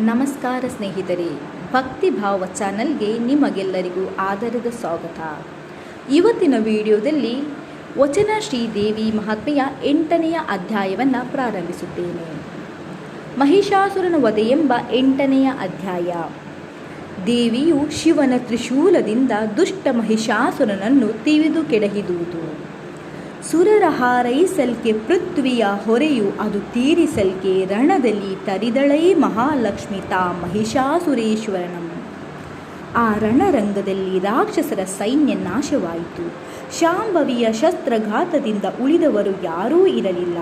ನಮಸ್ಕಾರ ಸ್ನೇಹಿತರೆ, ಭಕ್ತಿಭಾವ ಚಾನಲ್ಗೆ ನಿಮಗೆಲ್ಲರಿಗೂ ಆದರದ ಸ್ವಾಗತ. ಇವತ್ತಿನ ವಿಡಿಯೋದಲ್ಲಿ ವಚನ ಶ್ರೀದೇವಿ ಮಹಾತ್ಮೆಯ 8ನೆಯ ಅಧ್ಯಾಯವನ್ನು ಪ್ರಾರಂಭಿಸುತ್ತೇನೆ. ಮಹಿಷಾಸುರನ ವಧೆ ಎಂಬ 8ನೆಯ ಅಧ್ಯಾಯ. ದೇವಿಯು ಶಿವನ ತ್ರಿಶೂಲದಿಂದ ದುಷ್ಟ ಮಹಿಷಾಸುರನನ್ನು ತಿವಿದು ಕೆಡಹಿದುದು. ಸುರರ ಹಾರೈಸಲ್ಕೆ ಪೃಥ್ವಿಯ ಹೊರೆಯು ಅದು ತೀರಿಸಲ್ಕೆ ರಣದಲ್ಲಿ ತರಿದಳೈ ಮಹಾಲಕ್ಷ್ಮಿ ತಾ ಮಹಿಷಾಸುರೇಶ್ವರನಂ. ಆ ರಣರಂಗದಲ್ಲಿ ರಾಕ್ಷಸರ ಸೈನ್ಯ ನಾಶವಾಯಿತು. ಶಾಂಭವಿಯ ಶಸ್ತ್ರಘಾತದಿಂದ ಉಳಿದವರು ಯಾರೂ ಇರಲಿಲ್ಲ.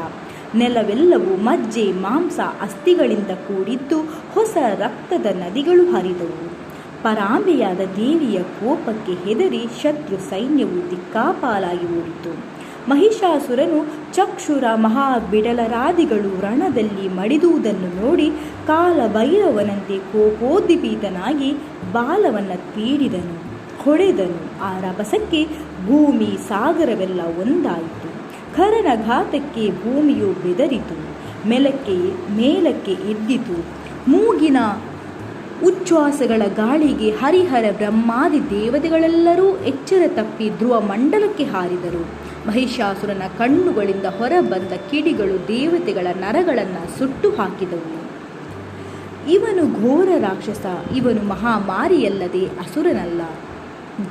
ನೆಲವೆಲ್ಲವೂ ಮಜ್ಜೆ ಮಾಂಸ ಅಸ್ಥಿಗಳಿಂದ ಕೂಡಿದ್ದು ಹೊಸ ರಕ್ತದ ನದಿಗಳು ಹರಿದವು. ಪರಾಂಬೆಯಾದ ದೇವಿಯ ಕೋಪಕ್ಕೆ ಹೆದರಿ ಶತ್ರು ಸೈನ್ಯವು ದಿಕ್ಕಾಪಾಲಾಗಿ ಓಡಿತು. ಮಹಿಷಾಸುರನು ಚಕ್ಷುರ ಮಹಾಬಿಡಲರಾದಿಗಳು ರಣದಲ್ಲಿ ಮಡಿದುವುದನ್ನು ನೋಡಿ ಕಾಲಭೈರವನಂತೆ ಕೋಪೋದ್ದೀಪಿತನಾಗಿ ಬಾಲವನ್ನು ತೀಡಿದನು, ಹೊಡೆದನು. ಆ ರಭಸಕ್ಕೆ ಭೂಮಿ ಸಾಗರವೆಲ್ಲ ಒಂದಾಯಿತು. ಖರನ ಘಾತಕ್ಕೆ ಭೂಮಿಯು ಬೆದರಿತು, ಮೇಲಕ್ಕೆ ಎದ್ದಿತು. ಮೂಗಿನ ಉಚ್ಛ್ವಾಸಗಳ ಗಾಳಿಗೆ ಹರಿಹರ ಬ್ರಹ್ಮಾದಿ ದೇವತೆಗಳೆಲ್ಲರೂ ಎಚ್ಚರ ತಪ್ಪಿ ಧ್ರುವ ಮಂಡಲಕ್ಕೆ ಹಾರಿದರು. ಮಹಿಷಾಸುರನ ಕಣ್ಣುಗಳಿಂದ ಹೊರಬಂದ ಕಿಡಿಗಳು ದೇವತೆಗಳ ನರಗಳನ್ನು ಸುಟ್ಟು ಹಾಕಿದವು. ಇವನು ಘೋರ ರಾಕ್ಷಸ, ಇವನು ಮಹಾಮಾರಿಯಲ್ಲದೆ ಅಸುರನಲ್ಲ.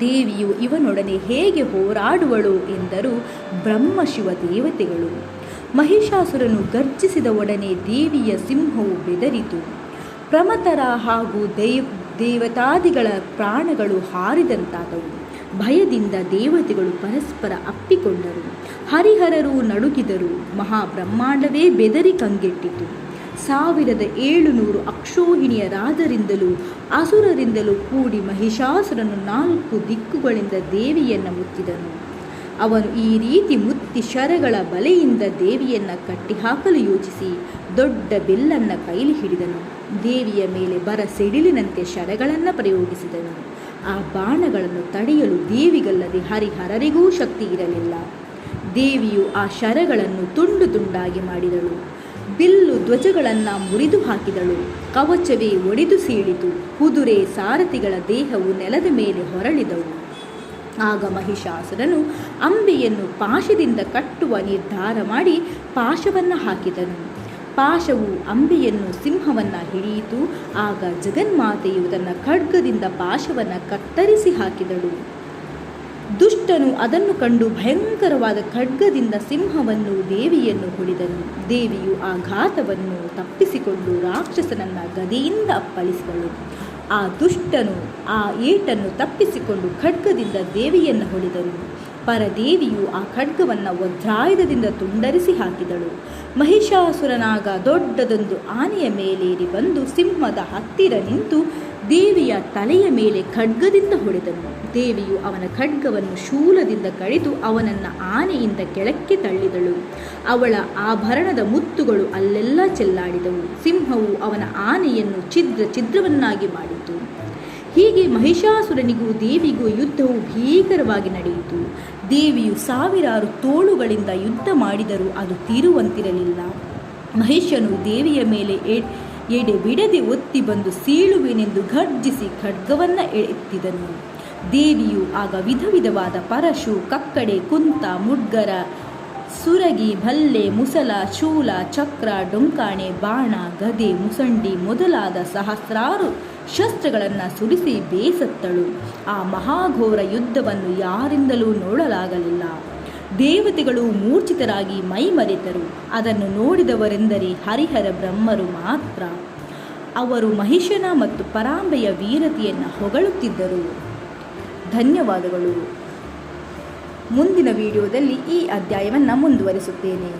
ದೇವಿಯು ಇವನೊಡನೆ ಹೇಗೆ ಹೋರಾಡುವಳು ಎಂದರು ಬ್ರಹ್ಮಶಿವ ದೇವತೆಗಳು. ಮಹಿಷಾಸುರನು ಗರ್ಜಿಸಿದ ಒಡನೆ ದೇವಿಯ ಸಿಂಹವು ಬೆದರಿತು. ಪ್ರಮಥರ ಹಾಗೂ ದೇವತಾದಿಗಳ ಪ್ರಾಣಗಳು ಹಾರಿದಂತಾದವು. ಭಯದಿಂದ ದೇವತೆಗಳು ಪರಸ್ಪರ ಅಪ್ಪಿಕೊಂಡರು. ಹರಿಹರರು ನಡುಗಿದರು. ಮಹಾಬ್ರಹ್ಮಾಂಡವೇ ಬೆದರಿ ಕಂಗೆಟ್ಟಿತು. 1700 ಅಕ್ಷೋಹಿಣಿಯರಾದರಿಂದಲೂ ಅಸುರರಿಂದಲೂ ಕೂಡಿ ಮಹಿಷಾಸುರನು 4 ದಿಕ್ಕುಗಳಿಂದ ದೇವಿಯನ್ನು ಮುತ್ತಿದನು. ಅವನು ಈ ರೀತಿ ಮುತ್ತಿ ಶರಗಳ ಬಲೆಯಿಂದ ದೇವಿಯನ್ನು ಕಟ್ಟಿಹಾಕಲು ಯೋಚಿಸಿ ದೊಡ್ಡ ಬಿಲ್ಲನ್ನು ಕೈಲಿ ಹಿಡಿದನು. ದೇವಿಯ ಮೇಲೆ ಬರ ಸಿಡಿಲಿನಂತೆ ಶರಗಳನ್ನು ಪ್ರಯೋಗಿಸಿದನು. ಆ ಬಾಣಗಳನ್ನು ತಡೆಯಲು ದೇವಿಗಲ್ಲದೆ ಹರಿಹರರಿಗೂ ಶಕ್ತಿ ಇರಲಿಲ್ಲ. ದೇವಿಯು ಆ ಶರಗಳನ್ನು ತುಂಡು ತುಂಡಾಗಿ ಮಾಡಿದಳು. ಬಿಲ್ಲು ಧ್ವಜಗಳನ್ನು ಮುರಿದು ಹಾಕಿದಳು. ಕವಚವೇ ಒಡೆದು ಸೀಳಿತು. ಕುದುರೆ ಸಾರಥಿಗಳ ದೇಹವು ನೆಲದ ಮೇಲೆ ಹೊರಳಿದವು. ಆಗ ಮಹಿಷಾಸುರನು ಅಂಬೆಯನ್ನು ಪಾಶದಿಂದ ಕಟ್ಟುವ ನಿರ್ಧಾರ ಮಾಡಿ ಪಾಶವನ್ನು ಹಾಕಿದನು. ಪಾಶವು ಅಂಬೆಯನ್ನು ಸಿಂಹವನ್ನು ಹಿಡಿಯಿತು. ಆಗ ಜಗನ್ಮಾತೆಯು ತನ್ನ ಖಡ್ಗದಿಂದ ಪಾಶವನ್ನು ಕತ್ತರಿಸಿ ಹಾಕಿದಳು. ದುಷ್ಟನು ಅದನ್ನು ಕಂಡು ಭಯಂಕರವಾದ ಖಡ್ಗದಿಂದ ಸಿಂಹವನ್ನು ದೇವಿಯನ್ನು ಹೊಡೆದನು. ದೇವಿಯು ಆ ಘಾತವನ್ನು ತಪ್ಪಿಸಿಕೊಂಡು ರಾಕ್ಷಸನನ್ನು ಗದೆಯಿಂದ ಅಪ್ಪಳಿಸಿದಳು. ಆ ದುಷ್ಟನು ಆ ಏಟನ್ನು ತಪ್ಪಿಸಿಕೊಂಡು ಖಡ್ಗದಿಂದ ದೇವಿಯನ್ನು ಹೊಡೆದನು. ಪರದೇವಿಯು ಆ ಖಡ್ಗವನ್ನು ವಜ್ರಾಯುಧದಿಂದ ತುಂಡರಿಸಿ ಹಾಕಿದಳು. ಮಹಿಷಾಸುರನಾಗ ದೊಡ್ಡದೊಂದು ಆನೆಯ ಮೇಲೇರಿ ಬಂದು ಸಿಂಹದ ಹತ್ತಿರ ನಿಂತು ದೇವಿಯ ತಲೆಯ ಮೇಲೆ ಖಡ್ಗದಿಂದ ಹೊಡೆದನು. ದೇವಿಯು ಅವನ ಖಡ್ಗವನ್ನು ಶೂಲದಿಂದ ಕಡಿದು ಅವನನ್ನು ಆನೆಯಿಂದ ಕೆಳಕ್ಕೆ ತಳ್ಳಿದಳು. ಅವಳ ಆಭರಣದ ಮುತ್ತುಗಳು ಅಲ್ಲೆಲ್ಲ ಚೆಲ್ಲಾಡಿದವು. ಸಿಂಹವು ಅವನ ಆನೆಯನ್ನು ಛಿದ್ರವನ್ನಾಗಿ ಮಾಡಿತು. ಹೀಗೆ ಮಹಿಷಾಸುರನಿಗೂ ದೇವಿಗೂ ಯುದ್ಧವು ಭೀಕರವಾಗಿ ನಡೆಯಿತು. ದೇವಿಯು 1000 ತೋಳುಗಳಿಂದ ಯುದ್ಧ ಮಾಡಿದರೂ ಅದು ತೀರುವಂತಿರಲಿಲ್ಲ. ಮಹಿಷನು ದೇವಿಯ ಮೇಲೆ ಎಡೆ ಬಿಡದೆ ಒತ್ತಿ ಬಂದು ಸೀಳುವೆನೆಂದು ಗರ್ಜಿಸಿ ಖಡ್ಗವನ್ನು ಎತ್ತಿದನು. ದೇವಿಯು ಆಗ ವಿಧವಾದ ಪರಶು, ಕಕ್ಕಡೆ, ಕುಂತ, ಮುಡ್ಗರ, ಸುರಗಿ, ಭಲ್ಲೆ, ಮುಸಲ, ಶೂಲ, ಚಕ್ರ, ಡೊಂಕಾಣೆ, ಬಾಣ, ಗದೆ, ಮುಸಂಡಿ ಮೊದಲಾದ ಸಹಸ್ರಾರು ಶಸ್ತ್ರಗಳನ್ನು ಸುರಿಸಿ ಬೇಸತ್ತಳು. ಆ ಮಹಾಘೋರ ಯುದ್ಧವನ್ನು ಯಾರಿಂದಲೂ ನೋಡಲಾಗಲಿಲ್ಲ. ದೇವತೆಗಳು ಮೂರ್ಛಿತರಾಗಿ ಮೈಮರೆತರು. ಅದನ್ನು ನೋಡಿದವರೆಂದರೆ ಹರಿಹರ ಬ್ರಹ್ಮರು ಮಾತ್ರ. ಅವರು ಮಹಿಷನ ಮತ್ತು ಪರಾಂಬೆಯ ವೀರತೆಯನ್ನು ಹೊಗಳುತ್ತಿದ್ದರು. ಧನ್ಯವಾದಗಳು. ಮುಂದಿನ ವಿಡಿಯೋದಲ್ಲಿ ಈ ಅಧ್ಯಾಯವನ್ನು ಮುಂದುವರಿಸುತ್ತೇನೆ.